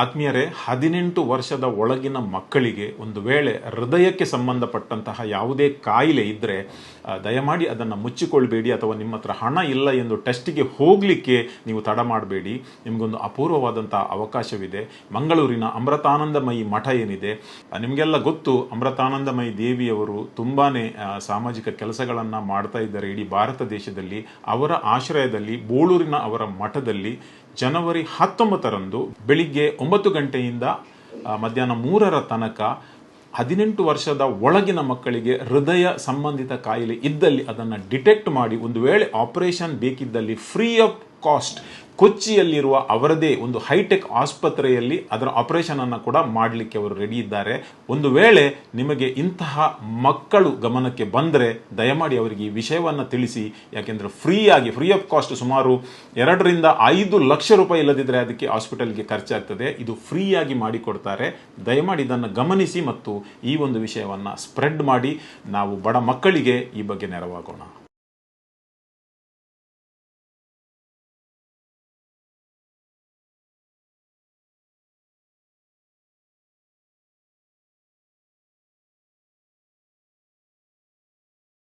ಆತ್ಮೀಯರೇ, 18 ವರ್ಷದ ಒಳಗಿನ ಮಕ್ಕಳಿಗೆ ಒಂದು ವೇಳೆ ಹೃದಯಕ್ಕೆ ಸಂಬಂಧಪಟ್ಟಂತಹ ಯಾವುದೇ ಕಾಯಿಲೆ ಇದ್ದರೆ ದಯಮಾಡಿ ಅದನ್ನು ಮುಚ್ಚಿಕೊಳ್ಬೇಡಿ, ಅಥವಾ ನಿಮ್ಮ ಹತ್ರ ಹಣ ಇಲ್ಲ ಎಂದು ಟೆಸ್ಟಿಗೆ ಹೋಗಲಿಕ್ಕೆ ನೀವು ತಡ ಮಾಡಬೇಡಿ. ನಿಮಗೊಂದು ಅಪೂರ್ವವಾದಂಥ ಅವಕಾಶವಿದೆ. ಮಂಗಳೂರಿನ ಅಮೃತಾನಂದಮಯಿ ಮಠ ಏನಿದೆ, ನಿಮಗೆಲ್ಲ ಗೊತ್ತು, ಅಮೃತಾನಂದಮಯಿ ದೇವಿಯವರು ತುಂಬಾ ಸಾಮಾಜಿಕ ಕೆಲಸಗಳನ್ನು ಮಾಡ್ತಾ ಇದ್ದಾರೆ ಇಡೀ ಭಾರತ ದೇಶದಲ್ಲಿ. ಅವರ ಆಶ್ರಯದಲ್ಲಿ ಬೋಳೂರಿನ ಅವರ ಮಠದಲ್ಲಿ ಜನವರಿ 19ರಂದು ಬೆಳಿಗ್ಗೆ 9 ಗಂಟೆಯಿಂದ ಮಧ್ಯಾಹ್ನ 3ರ ತನಕ 18 ವರ್ಷದ ಒಳಗಿನ ಮಕ್ಕಳಿಗೆ ಹೃದಯ ಸಂಬಂಧಿತ ಕಾಯಿಲೆ ಇದ್ದಲ್ಲಿ ಅದನ್ನು ಡಿಟೆಕ್ಟ್ ಮಾಡಿ, ಒಂದು ವೇಳೆ ಆಪರೇಷನ್ ಬೇಕಿದ್ದಲ್ಲಿ ಫ್ರೀ ಆಫ್ ಕಾಸ್ಟ್ ಕೊಚ್ಚಿಯಲ್ಲಿರುವ ಅವರದೇ ಒಂದು ಹೈಟೆಕ್ ಆಸ್ಪತ್ರೆಯಲ್ಲಿ ಅದರ ಆಪರೇಷನ್ ಅನ್ನು ಕೂಡ ಮಾಡಲಿಕ್ಕೆ ಅವರು ರೆಡಿ ಇದ್ದಾರೆ. ಒಂದು ವೇಳೆ ನಿಮಗೆ ಇಂತಹ ಮಕ್ಕಳು ಗಮನಕ್ಕೆ ಬಂದರೆ ದಯಮಾಡಿ ಅವರಿಗೆ ಈ ವಿಷಯವನ್ನು ತಿಳಿಸಿ. ಯಾಕೆಂದರೆ ಫ್ರೀ ಆಫ್ ಕಾಸ್ಟ್ ಸುಮಾರು 2 ರಿಂದ 5 ಲಕ್ಷ ರೂಪಾಯಿ ಇಲ್ಲದಿದ್ದರೆ ಅದಕ್ಕೆ ಹಾಸ್ಪಿಟಲ್ಗೆ ಖರ್ಚಾಗ್ತದೆ. ಇದು ಫ್ರೀಯಾಗಿ ಮಾಡಿಕೊಡ್ತಾರೆ. ದಯಮಾಡಿ ಇದನ್ನು ಗಮನಿಸಿ ಮತ್ತು ಈ ಒಂದು ವಿಷಯವನ್ನು ಸ್ಪ್ರೆಡ್ ಮಾಡಿ ನಾವು ಬಡ ಮಕ್ಕಳಿಗೆ ಈ ಬಗ್ಗೆ ನೆರವಾಗೋಣ.